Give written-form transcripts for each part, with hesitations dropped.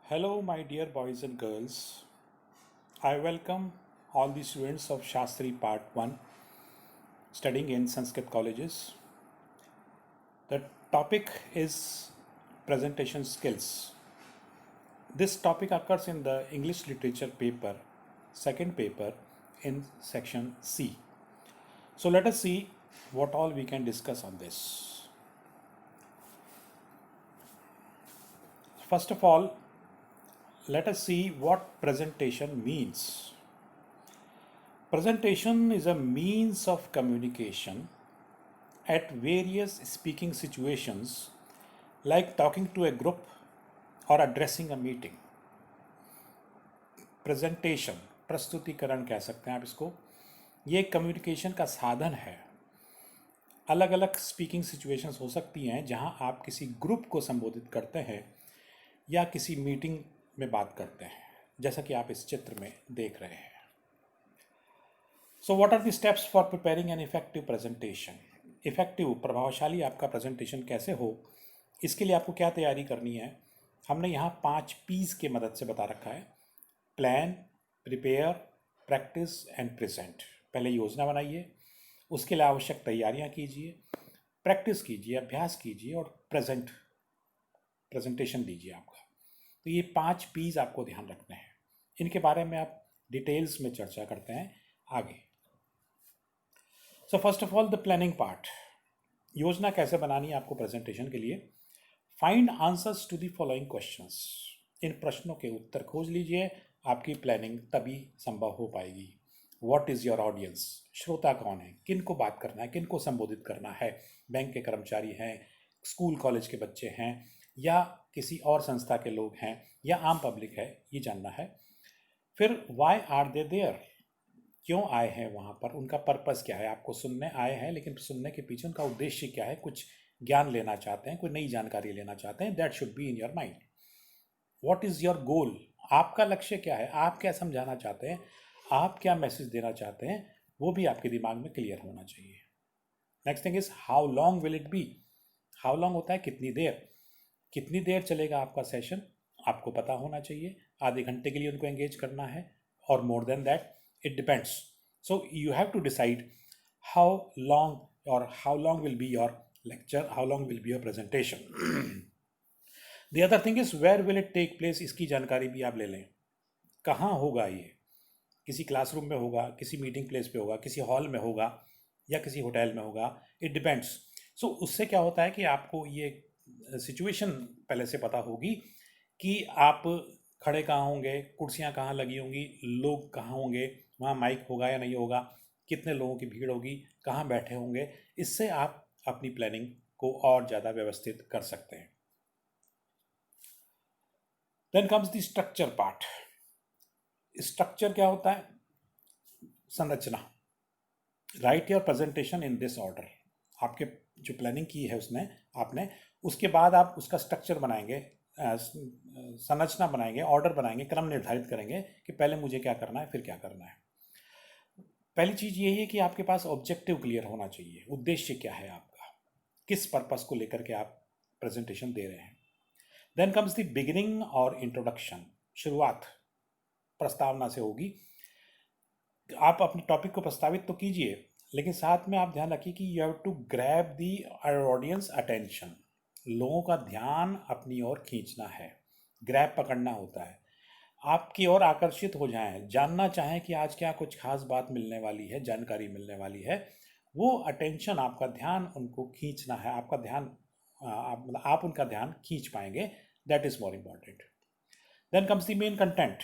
Hello, my dear boys and girls. I welcome all the students of Shastri Part 1 studying in Sanskrit colleges. The topic is presentation skills. This topic occurs in the English literature paper, second paper in section C. So let us see what all we can discuss on this. First of all, let us see what presentation means. Presentation is a means of communication at various speaking situations like talking to a group or addressing a meeting. Presentation, प्रस्तुतिकरण कह सकते हैं आप इसको। ये communication का साधन है। अलग अलग स्पीकिंग सिचुएशंस हो सकती हैं जहां आप किसी ग्रुप को संबोधित करते हैं या किसी मीटिंग में बात करते हैं, जैसा कि आप इस चित्र में देख रहे हैं। So what are the steps for preparing an effective presentation? Effective, प्रभावशाली आपका प्रेजेंटेशन कैसे हो, इसके लिए आपको क्या तैयारी करनी है? हमने यहाँ 5 पीस के मदद से बता रखा है: plan, prepare, practice and present. पहले योजना बनाइए, उसके लिए आवश्यक तैयारियाँ कीजिए, प्रैक्टिस कीजिए, अभ्यास कीजिए और प्रेजेंटेशन दीजिए आपका। तो ये 5 पीस आपको ध्यान रखने हैं। इनके बारे में आप डिटेल्स में चर्चा करते हैं आगे। So first of all the planning part. योजना कैसे बनानी है आपको प्रेजेंटेशन के लिए? Find answers to the following questions. इन प्रश्नों के उत्तर खोज लीजिए, आपकी प्लानिंग तभी संभव हो पाएगी। What is your audience? श्रोता कौन है, किन को बात करना है, किन को संबोधित करना है? बैंक के कर्मचारी हैं, स्कूल कॉलेज के बच्चे हैं, या किसी और संस्था के लोग हैं, या आम पब्लिक है, ये जानना है। फिर वाई आर दे देयर? क्यों आए हैं वहाँ पर, उनका पर्पस क्या है? आपको सुनने आए हैं, लेकिन सुनने के पीछे उनका उद्देश्य क्या है? कुछ ज्ञान लेना चाहते हैं, कोई नई जानकारी लेना चाहते हैं। That should be in your mind. What is your goal? आपका लक्ष्य क्या है? आप क्या समझाना चाहते हैं? आप क्या मैसेज देना चाहते हैं? वो भी आपके दिमाग में क्लियर होना चाहिए। Next thing is how long will it be? How long होता है कितनी देर, कितनी देर चलेगा आपका सेशन, आपको पता होना चाहिए। आधे घंटे के लिए उनको एंगेज करना है और more than that, it depends. So you have to decide how long will be your lecture, how long will be your presentation. The other thing is where will it take place? इसकी जानकारी भी आप ले लें। कहाँ होगा ये? किसी क्लासरूम में होगा, किसी मीटिंग प्लेस पे होगा, किसी हॉल में होगा, या किसी होटल में होगा। It depends. सो उससे क्या होता है कि आपको ये सिचुएशन पहले से पता होगी कि आप खड़े कहाँ होंगे, कुर्सियाँ कहाँ लगी होंगी, लोग कहाँ होंगे, वहाँ माइक होगा या नहीं होगा, कितने लोगों की भीड़ होगी, कहाँ बैठे होंगे। इससे आप अपनी प्लानिंग को और ज़्यादा व्यवस्थित कर सकते हैं। Then comes the structure part. Structure क्या होता है? संरचना। Write your presentation in this order. आपके जो प्लानिंग की है उसने आपने, उसके बाद आप उसका स्ट्रक्चर बनाएंगे, संरचना बनाएंगे, ऑर्डर बनाएंगे, क्रम निर्धारित करेंगे कि पहले मुझे क्या करना है, फिर क्या करना है। पहली चीज़ ये है कि आपके पास ऑब्जेक्टिव क्लियर होना चाहिए। उद्देश्य क्या है आपका, किस पर्पस को लेकर के आप प्रेजेंटेशन दे रहे हैं। देन कम्स द बिगिनिंग और इंट्रोडक्शन। शुरुआत प्रस्तावना से होगी। आप अपने टॉपिक को प्रस्तावित तो कीजिए, लेकिन साथ में आप ध्यान रखिए कि you have to grab the audience attention. लोगों का ध्यान अपनी ओर खींचना है, ग्रैब पकड़ना होता है, आपकी ओर आकर्षित हो जाएं, जानना चाहें कि आज क्या कुछ खास बात मिलने वाली है, जानकारी मिलने वाली है। वो अटेंशन, आपका ध्यान उनको खींचना है। आपका ध्यान आप उनका ध्यान खींच पाएंगे। That is more important. Then comes the main content.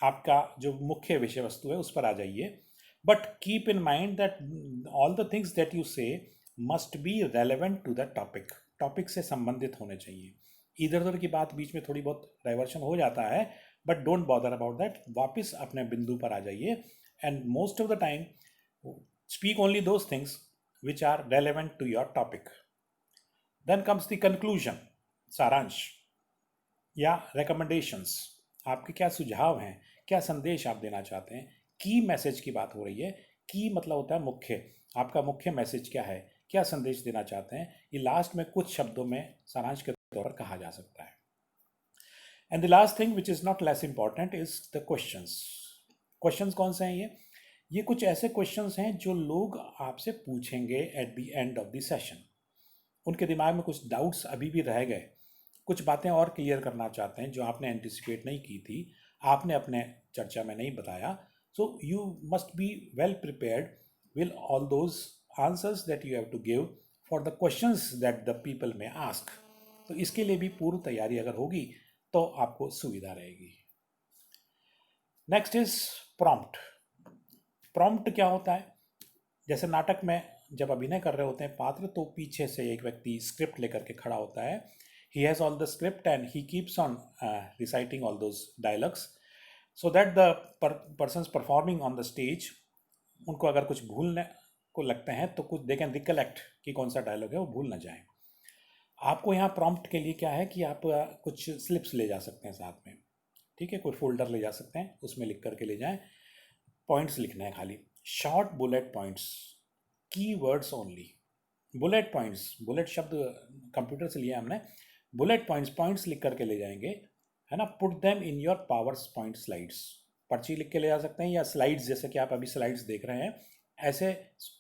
आपका जो मुख्य विषय वस्तु है उस पर आ जाइए। But keep in mind that all the things that you say must be relevant to the topic. Topic से संबंधित होने चाहिए। इधर उधर की बात बीच में थोड़ी बहुत डाइवर्शन हो जाता है, but don't bother about that. वापस अपने बिंदु पर आ जाइए and most of the time speak only those things which are relevant to your topic. Then comes the conclusion, सारांश या रिकमेंडेशंस। आपके क्या सुझाव हैं, क्या संदेश आप देना चाहते हैं। की मैसेज की बात हो रही है। की मतलब होता है मुख्य। आपका मुख्य मैसेज क्या है, क्या संदेश देना चाहते हैं, ये लास्ट में कुछ शब्दों में सारांश के तौर पर कहा जा सकता है। And the last thing which is not less important is the questions. Questions कौन से हैं ये कुछ ऐसे क्वेश्चंस हैं जो लोग आपसे पूछेंगे at the end of the session. उनके दिमाग में कुछ डाउट्स अभी भी रह गए, कुछ बातें और क्लियर करना चाहते हैं जो आपने एंटिसिपेट नहीं की थी, आपने अपने चर्चा में नहीं बताया। So you must be well prepared with all those answers that you have to give for the questions that the people may ask. तो इसके लिए भी पूर्व तैयारी अगर होगी तो आपको सुविधा रहेगी। Next is prompt. प्रॉम्प्ट क्या होता है? जैसे नाटक में जब अभिनय कर रहे होते हैं पात्र, तो पीछे से एक व्यक्ति स्क्रिप्ट लेकर के खड़ा होता है। He has all the script and he keeps on reciting all those dialogues so that the persons performing on the stage, उनको अगर कुछ भूलने को लगते हैं तो कुछ दे कैन रिकलेक्ट कि कौन सा डायलॉग है, वो भूल ना जाए। आपको यहाँ प्रॉम्प्ट के लिए क्या है कि आप कुछ स्लिप्स ले जा सकते हैं साथ में, ठीक है, कोई फोल्डर ले जा सकते हैं, उसमें लिख करके ले जाएं। पॉइंट्स लिखना है खाली, शॉर्ट बुलेट पॉइंट्स, की words only. Bullet points, bullet शब्द कंप्यूटर से लिया हमने। बुलेट पॉइंट्स, पॉइंट्स लिख करके ले जाएंगे, है ना। Put them in your power point slides, पर्ची लिख के ले जा सकते हैं, या स्लाइड्स, जैसे कि आप अभी स्लाइड्स देख रहे हैं, ऐसे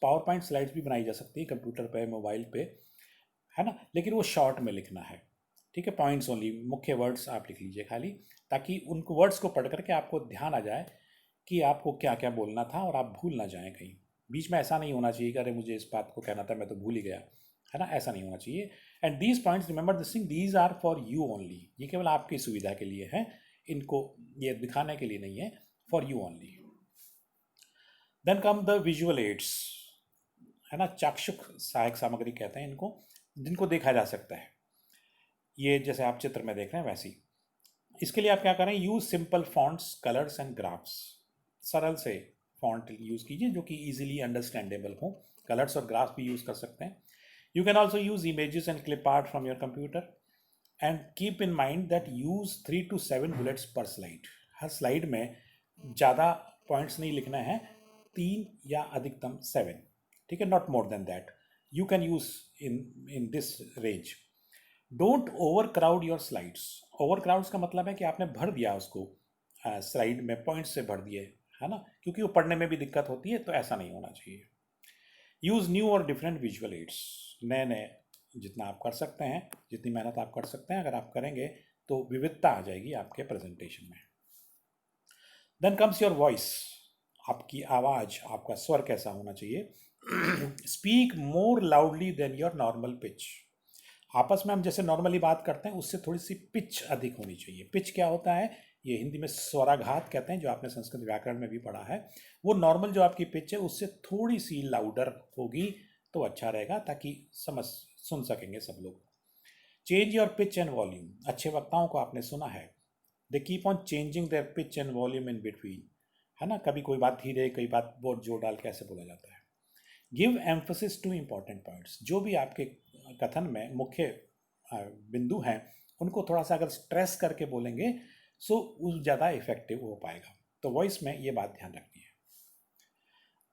पावर पॉइंट स्लाइड्स भी बनाई जा सकती है कंप्यूटर पे, मोबाइल पे, है ना। लेकिन वो शॉर्ट में लिखना है, ठीक है। पॉइंट्स ओनली, मुख्य वर्ड्स आप लिख लीजिए खाली, ताकि उन वर्ड्स को पढ़ करके आपको ध्यान आ जाए कि आपको क्या क्या बोलना था और आप भूल ना जाएं कहीं। बीच में ऐसा नहीं होना चाहिए कि अरे मुझे इस बात को कहना था मैं तो भूल ही गया, है ना, ऐसा नहीं होना चाहिए। And these points, remember this thing, these are for you only, ये केवल आपकी सुविधा के लिए है, इनको ये दिखाने के लिए नहीं है, for you only. Then come the visual aids, है ना, चाक्षुक सहायक सामग्री कहते हैं इनको, जिनको देखा जा सकता है। ये जैसे आप चित्र में देख रहे हैं वैसी। इसके लिए आप क्या करें, use simple fonts, colours and graphs. सरल से फॉन्ट यूज़ कीजिए जो कि इजीली अंडरस्टैंडेबल हो। कलर्स और ग्राफ्स भी यूज़ कर सकते हैं। You can also use images and clip art from your computer and keep in mind that use 3 to 7 bullets पर स्लाइड। हर स्लाइड में ज़्यादा पॉइंट्स नहीं लिखना है, 3 या अधिकतम 7, ठीक है, not more than that. You can use in this range. Don't over crowd your slides. Over crowds का मतलब है कि आपने भर दिया उसको, स्लाइड में पॉइंट्स से भर दिए, है ना, क्योंकि वो पढ़ने में भी दिक्कत होती है, तो ऐसा नहीं होना चाहिए। यूज़ न्यू और डिफरेंट विजुअल एड्स, नए नए जितना आप कर सकते हैं, जितनी मेहनत आप कर सकते हैं, अगर आप करेंगे तो विविधता आ जाएगी आपके प्रेजेंटेशन में। देन कम्स योर वॉइस, आपकी आवाज़, आपका स्वर कैसा होना चाहिए। Speak more loudly than your normal pitch. आपस में हम जैसे नॉर्मली बात करते हैं उससे थोड़ी सी पिच अधिक होनी चाहिए। पिच क्या होता है, ये हिंदी में स्वराघात कहते हैं, जो आपने संस्कृत व्याकरण में भी पढ़ा है। वो नॉर्मल जो आपकी पिच है उससे थोड़ी सी लाउडर होगी तो अच्छा रहेगा, ताकि सुन सकेंगे सब लोग। Change your pitch and volume. अच्छे वक्ताओं को आपने सुना है, they keep on changing their pitch and volume in between, है ना। कभी कोई बात धीरे, कई बात बहुत जोर डाल के ऐसे बोला जाता है। Give emphasis to important points. जो भी आपके कथन में मुख्य बिंदु हैं उनको थोड़ा सा अगर स्ट्रेस करके बोलेंगे सो उस ज़्यादा इफेक्टिव हो पाएगा। तो वॉइस में ये बात ध्यान रखनी है।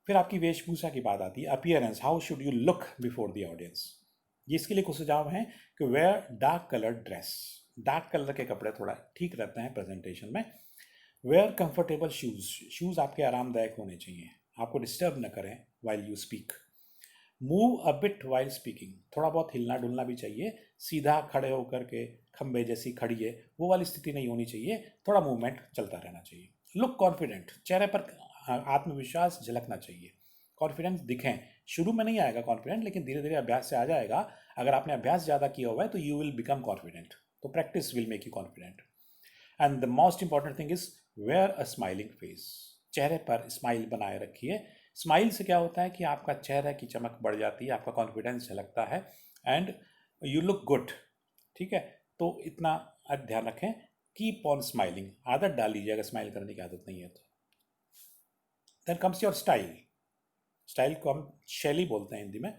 फिर आपकी वेशभूषा की बात आती है, appearance, how should you look before the audience. इसके लिए कुछ सुझाव हैं कि wear dark colour dress, dark colour के कपड़े थोड़ा ठीक रहते हैं प्रेजेंटेशन में। वेयर कंफर्टेबल शूज़, शूज़ आपके आरामदायक होने चाहिए, आपको डिस्टर्ब न करें while you speak. Move a bit while speaking, थोड़ा बहुत हिलना डुलना भी चाहिए, सीधा खड़े होकर के खंबे जैसी खड़िए वो वाली स्थिति नहीं होनी चाहिए, थोड़ा मूवमेंट चलता रहना चाहिए। लुक कॉन्फिडेंट, चेहरे पर आत्मविश्वास झलकना चाहिए, कॉन्फिडेंस दिखें। शुरू में नहीं आएगा कॉन्फिडेंट, लेकिन धीरे धीरे अभ्यास से आ जाएगा। अगर आपने अभ्यास ज़्यादा किया हुआ है तो यू विल बिकम कॉन्फिडेंट, तो practice will make you confident. And the most important thing is wear a smiling face, चेहरे पर स्माइल बनाए रखिए। स्माइल से क्या होता है कि आपका चेहरे की चमक बढ़ जाती है, आपका कॉन्फिडेंस झलकता है एंड यू लुक गुड, ठीक है। तो इतना ध्यान रखें, कीप ऑन स्माइलिंग, आदत डाल लीजिए अगर स्माइल करने की आदत नहीं है तो। Then comes your style. Style को हम शैली बोलते हैं हिंदी में,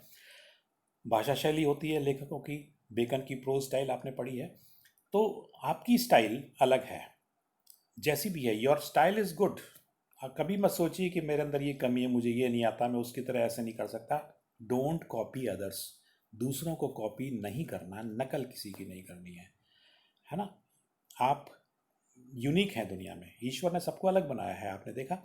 भाषा शैली होती है लेखकों की, बेकन की प्रोज स्टाइल आपने पढ़ी है। तो आपकी स्टाइल अलग है, जैसी भी है, योर स्टाइल इज़ गुड। कभी मत सोचिए कि मेरे अंदर ये कमी है, मुझे ये नहीं आता, मैं उसकी तरह ऐसे नहीं कर सकता। डोंट कॉपी अदर्स, दूसरों को कॉपी नहीं करना, नकल किसी की नहीं करनी है ना। आप यूनिक हैं दुनिया में, ईश्वर ने सबको अलग बनाया है, आपने देखा,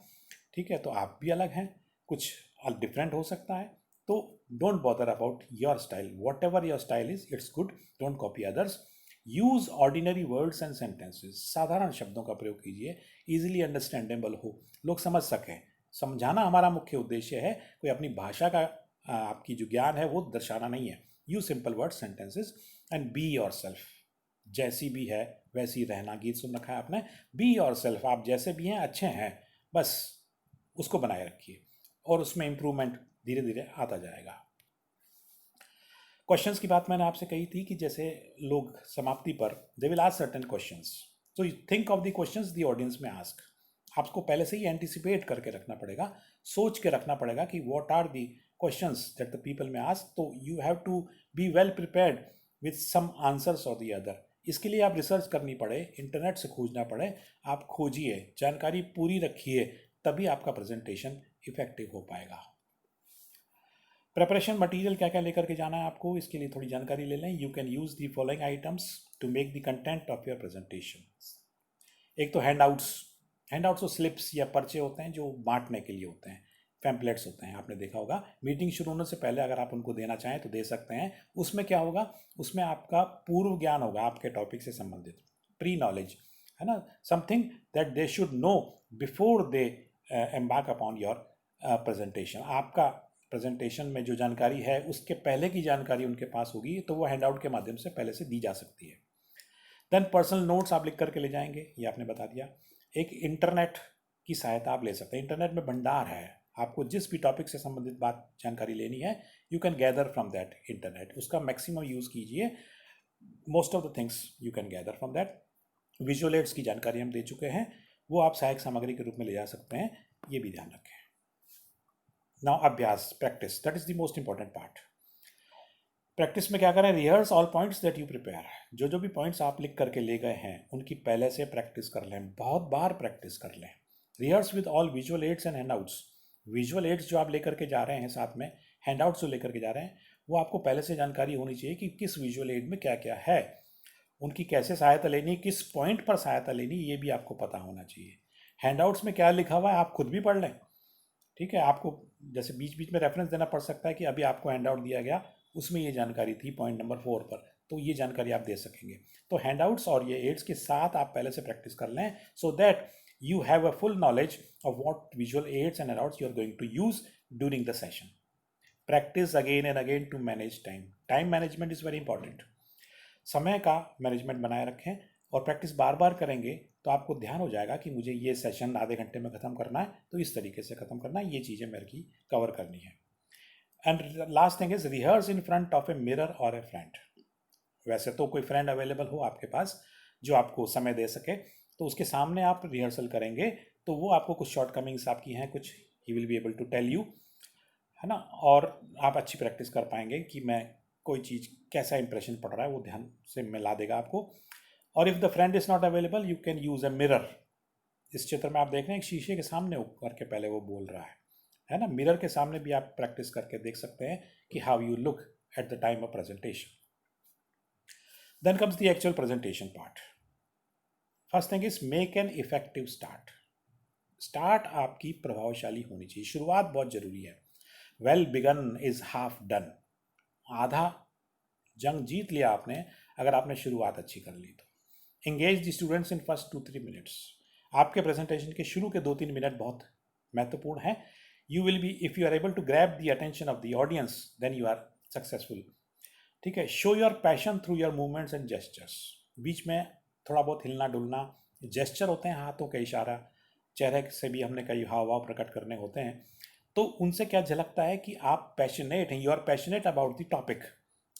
ठीक है, तो आप भी अलग हैं, कुछ डिफरेंट हो सकता है, तो don't bother about your style, what ever your style is it's good, don't copy others, use ordinary words and sentences, साधारण शब्दों का प्रयोग कीजिए, इजीली अंडरस्टैंडेबल हो, लोग समझ सकें, समझाना हमारा मुख्य उद्देश्य है, कोई अपनी भाषा का आपकी जो ज्ञान है वो दर्शाना नहीं है, use simple word sentences and be your self, जैसी भी है वैसी रहना, गीत सुन रखा है आपने, बी योर सेल्फ, आप जैसे भी हैं अच्छे हैं, बस उसको बनाए रखिए और उसमें इंप्रूवमेंट धीरे धीरे आता जाएगा। क्वेश्चंस की बात मैंने आपसे कही थी कि जैसे लोग समाप्ति पर they will ask certain questions, so you think of the questions the audience में आस्क, आपको पहले से ही एंटिसिपेट करके रखना पड़ेगा, सोच के रखना पड़ेगा कि what are the questions that the people may ask, तो you have to be well prepared with some answers और द अदर। इसके लिए आप रिसर्च करनी पड़े, इंटरनेट से खोजना पड़े, आप खोजिए, जानकारी पूरी रखिए, तभी आपका प्रेजेंटेशन इफेक्टिव हो पाएगा। प्रेपरेशन मटेरियल क्या क्या लेकर के जाना है आपको, इसके लिए थोड़ी जानकारी ले लें। You can use the following items to make the content of your presentation. एक तो हैंडआउट्स, हैंडआउट्स तो स्लिप्स या पर्चे होते हैं जो बांटने के लिए होते हैं, पैम्पलेट्स होते हैं, आपने देखा होगा, मीटिंग शुरू होने से पहले अगर आप उनको देना चाहें तो दे सकते हैं। उसमें क्या होगा, उसमें आपका पूर्व ज्ञान होगा आपके टॉपिक से संबंधित, प्री नॉलेज है ना, something that they should know before they embark upon your presentation. आपका प्रेजेंटेशन में जो जानकारी है उसके पहले की जानकारी उनके पास होगी, तो वो हैंडआउट के माध्यम से पहले से दी जा सकती है। देन पर्सनल नोट्स आप लिख करके ले जाएंगे, ये आपने बता दिया। एक इंटरनेट की सहायता आप ले सकते हैं, इंटरनेट में भंडार है, आपको जिस भी टॉपिक से संबंधित बात जानकारी लेनी है you can gather from that internet, उसका मैक्सिमम यूज़ कीजिए, most of the things you can gather from that. Visual aids की जानकारी हम दे चुके हैं, वो आप सहायक सामग्री के रूप में ले जा सकते हैं, ये भी ध्यान रखें। नाउ अभ्यास, practice, that is the most important part. Practice में क्या करें, rehearse all points that you prepare, जो भी पॉइंट्स आप लिख करके ले गए हैं उनकी पहले से प्रैक्टिस कर लें, बहुत बार प्रैक्टिस कर लें। Rehearse with all visual aids and handouts, visual aids जो आप लेकर के जा रहे हैं साथ में, हैंडआउट्स जो लेकर के जा रहे हैं, वो आपको पहले से जानकारी होनी चाहिए कि किस विजुअल एड में क्या क्या है, उनकी कैसे सहायता लेनी, किस पॉइंट पर सहायता लेनी, ये भी आपको पता होना चाहिए। हैंडआउट्स में क्या लिखा हुआ है आप खुद भी पढ़ लें, ठीक है, आपको जैसे बीच बीच में रेफरेंस देना पड़ सकता है कि अभी आपको हैंडआउट दिया गया, उसमें ये जानकारी थी पॉइंट नंबर 4 पर, तो ये जानकारी आप दे सकेंगे। तो हैंडआउट्स और ये एड्स के साथ आप पहले से प्रैक्टिस कर लें, so that you have a full knowledge of what visual aids and handouts you are going to use during the session. Practice again and again to manage time. Time management is very important. समय का management बनाए रखें और practice बार बार करेंगे तो आपको ध्यान हो जाएगा कि मुझे ये सेशन आधे घंटे में ख़त्म करना है, तो इस तरीके से ख़त्म करना है, ये चीज़ें मेरे की कवर करनी है। And last thing is rehearse in front of a mirror और ए फ्रेंड। वैसे तो कोई फ्रेंड अवेलेबल हो आपके पास जो आपको समय दे सके, तो उसके सामने आप रिहर्सल करेंगे तो वो आपको कुछ शॉर्टकमिंग्स आपकी हैं, कुछ ही will be able to tell you, है ना, और आप अच्छी प्रैक्टिस कर पाएंगे कि मैं कोई चीज़ कैसा इंप्रेशन पड़ रहा है वो ध्यान से मिला देगा आपको। और if the friend is not available you can use a mirror. इस चित्र में आप देख रहे हैं एक शीशे के सामने करके पहले वो बोल रहा है ना, मिरर के सामने भी आप प्रैक्टिस करके देख सकते हैं कि how you look at the time of presentation. Then comes the actual presentation part. First thing is make an effective start. Start आपकी प्रभावशाली होनी चाहिए, शुरुआत बहुत जरूरी है। Well begun is half done, आधा जंग जीत लिया आपने अगर आपने शुरुआत अच्छी कर ली तो। Engage the students in first 2-3 minutes, आपके प्रेजेंटेशन के शुरू के 2-3 मिनट बहुत महत्वपूर्ण है। You will be, if you are able to grab the attention of the audience then you are successful, ठीक है। Show your passion through your movements and gestures, बीच में थोड़ा बहुत हिलना डुलना, जेस्चर होते हैं हाथों का इशारा, चेहरे से भी हमने कई हाव भाव प्रकट करने होते हैं, तो उनसे क्या झलकता है कि आप पैशनेट हैं, you are passionate about the topic.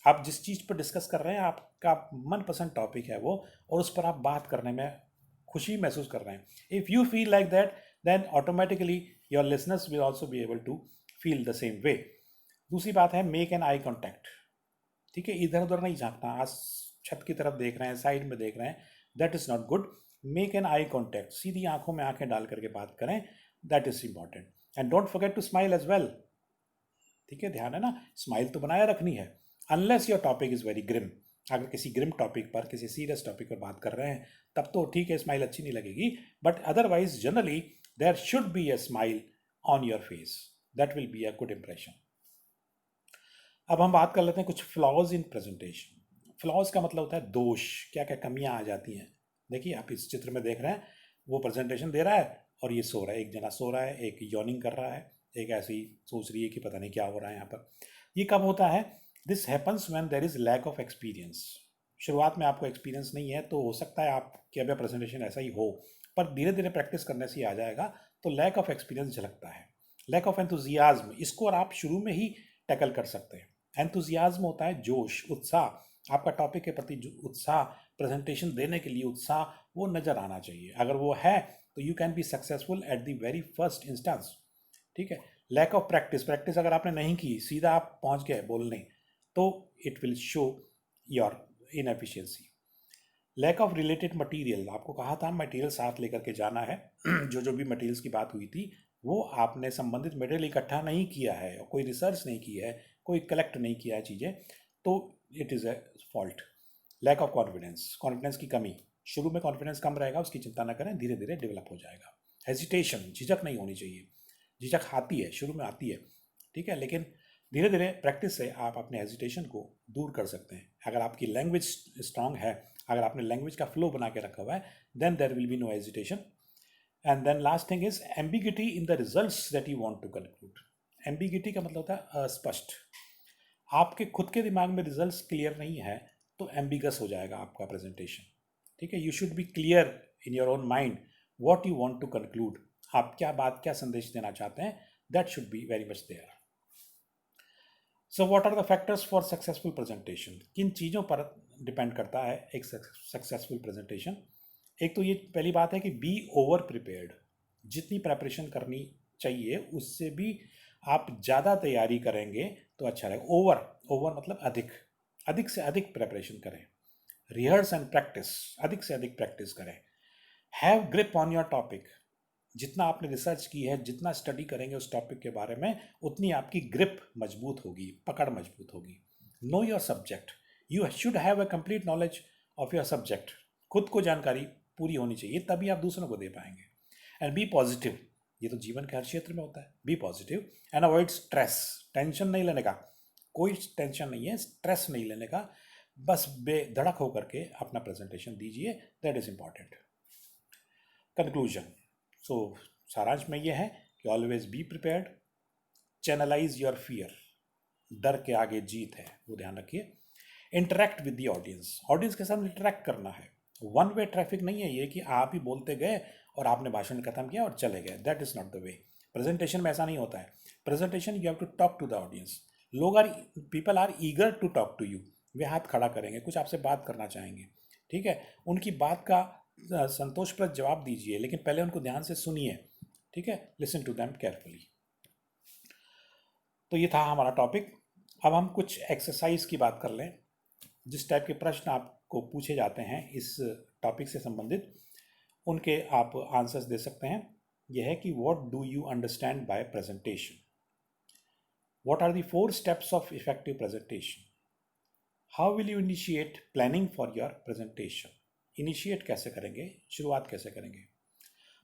आप जिस चीज़ पर डिस्कस कर रहे हैं आपका मनपसंद टॉपिक है वो, और उस पर आप बात करने में खुशी महसूस कर रहे हैं। If you feel like that then automatically your listeners will also be able to feel the same way. दूसरी बात है मेक एन आई कॉन्टैक्ट, ठीक है, इधर उधर नहीं झांकना, आज छत की तरफ देख रहे हैं, साइड में देख रहे हैं, that is not good. Make an eye contact, सीधी आंखों में आंखें डाल करके बात करें, that is important. And don't forget to smile as well, ठीक है, ध्यान है ना, स्माइल तो बनाए रखनी है, unless your topic is very grim. अगर किसी ग्रिम टॉपिक पर, किसी सीरियस टॉपिक पर बात कर रहे हैं तब तो ठीक है, स्माइल अच्छी नहीं लगेगी, but otherwise generally there should be a smile on your face, that will be a good impression. अब हम बात कर लेते हैं कुछ फ्लॉज इन प्रेजेंटेशन। फ्लॉज का मतलब होता है दोष, क्या क्या कमियां आ जाती हैं। देखिए आप इस चित्र में देख रहे हैं, वो प्रेजेंटेशन दे रहा है और ये सो रहा है, एक जना सो रहा है, एक यॉर्निंग कर रहा है, एक ऐसे ही सोच रही है कि पता नहीं क्या हो रहा है यहाँ पर। ये कब होता है? This happens when there is lack of experience. शुरुआत में आपको एक्सपीरियंस नहीं है तो हो सकता है आपके अब प्रेजेंटेशन ऐसा ही हो, पर धीरे धीरे प्रैक्टिस करने से ही आ जाएगा। तो लैक ऑफ एक्सपीरियंस झलकता है। लैक ऑफ एंथुजियाज्म, इसको और आप शुरू में ही टैकल कर सकते हैं। एंथुजियाज्म होता है जोश, उत्साह, आपका टॉपिक के प्रति जो उत्साह, प्रेजेंटेशन देने के लिए उत्साह, वो नज़र आना चाहिए। अगर वो है तो you can be successful at the very first instance. ठीक है। लैक ऑफ प्रैक्टिस, प्रैक्टिस अगर आपने नहीं की, सीधा आप पहुंच गए बोलने, तो it will show your inefficiency. Lack of related material, आपको कहा था मटेरियल साथ लेकर के जाना है। जो जो भी मटेरियल्स की बात हुई थी वो आपने संबंधित मटेरियल इकट्ठा नहीं किया है, कोई रिसर्च नहीं की है, कोई कलेक्ट नहीं किया है चीज़ें, तो it is a fault. Lack of confidence, confidence की कमी, शुरू में कॉन्फिडेंस कम रहेगा, उसकी चिंता ना करें, धीरे धीरे डेवलप हो जाएगा। हेजिटेशन, झिझक नहीं होनी चाहिए। झिझक आती है, शुरू में आती है, ठीक है, लेकिन धीरे धीरे प्रैक्टिस से आप अपने हेजिटेशन को दूर कर सकते हैं। अगर आपकी लैंग्वेज स्ट्रांग है, अगर आपने लैंग्वेज का फ्लो बना के रखा हुआ है, then there will be no hesitation. And then last thing is ambiguity in the results that you want to conclude. Ambiguity का मतलब होता है अस्पष्ट। आपके खुद के दिमाग में रिजल्ट्स क्लियर नहीं है तो एम्बिगस हो जाएगा आपका प्रेजेंटेशन। ठीक है, you should be clear in your own mind what you want to conclude. आप क्या बात, क्या संदेश देना चाहते हैं, that should be very much there. So what are the factors for successful presentation? किन चीज़ों पर डिपेंड करता है एक सक्सेसफुल प्रेजेंटेशन? एक तो ये पहली बात है कि बी ओवर प्रिपेयर्ड। जितनी प्रेपरेशन करनी चाहिए उससे भी आप ज़्यादा तैयारी करेंगे तो अच्छा रहेगा। ओवर, ओवर मतलब अधिक, अधिक से अधिक प्रेपरेशन करें। रिहर्स एंड प्रैक्टिस, अधिक से अधिक प्रैक्टिस करें। Have grip on your topic, जितना आपने रिसर्च की है, जितना स्टडी करेंगे उस टॉपिक के बारे में, उतनी आपकी ग्रिप मजबूत होगी, पकड़ मजबूत होगी। Know your subject, you should have a complete knowledge of your subject. खुद को जानकारी पूरी होनी चाहिए, तभी आप दूसरों को दे पाएंगे। एंड बी पॉजिटिव, ये तो जीवन के हर क्षेत्र में होता है। Be positive and avoid stress, tension नहीं लेने का, कोई टेंशन नहीं है, स्ट्रेस नहीं लेने का, बस बेधड़क होकर के अपना प्रेजेंटेशन दीजिए, that is important. Conclusion, so सारांश में ये है कि always be prepared, channelize your fear, डर के आगे जीत है, वो ध्यान रखिए। Interact with the audience, audience के साथ इंटरेक्ट करना है। वन वे ट्रैफिक नहीं है ये कि आप ही बोलते गए और आपने भाषण खत्म किया और चले गए, that is not the way. Presentation में ऐसा नहीं होता है। Presentation you have to talk to the audience. लोग are, people are eager to talk to you. वे हाथ खड़ा करेंगे, कुछ आपसे बात करना चाहेंगे, ठीक है, उनकी बात का संतोषप्रद जवाब दीजिए, लेकिन पहले उनको ध्यान से सुनिए, ठीक है, लिसन टू देम केयरफुली। तो ये था हमारा टॉपिक। अब हम कुछ एक्सरसाइज की बात कर लें। जिस टाइप के प्रश्न आपको पूछे जाते हैं इस टॉपिक से संबंधित, उनके आप आंसर्स दे सकते हैं। यह है कि what do you understand by presentation, what are the 4 steps of effective presentation, how will you initiate planning for your presentation, initiate कैसे करेंगे, शुरुआत कैसे करेंगे,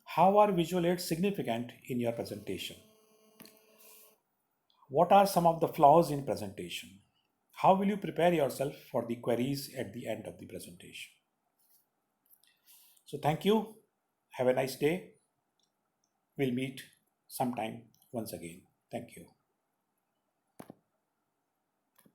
how are visual aids significant in your presentation, what are some of the flaws in presentation, how will you prepare yourself for the queries at the end of the presentation. So thank you, have a nice day, we'll meet sometime once again, thank you.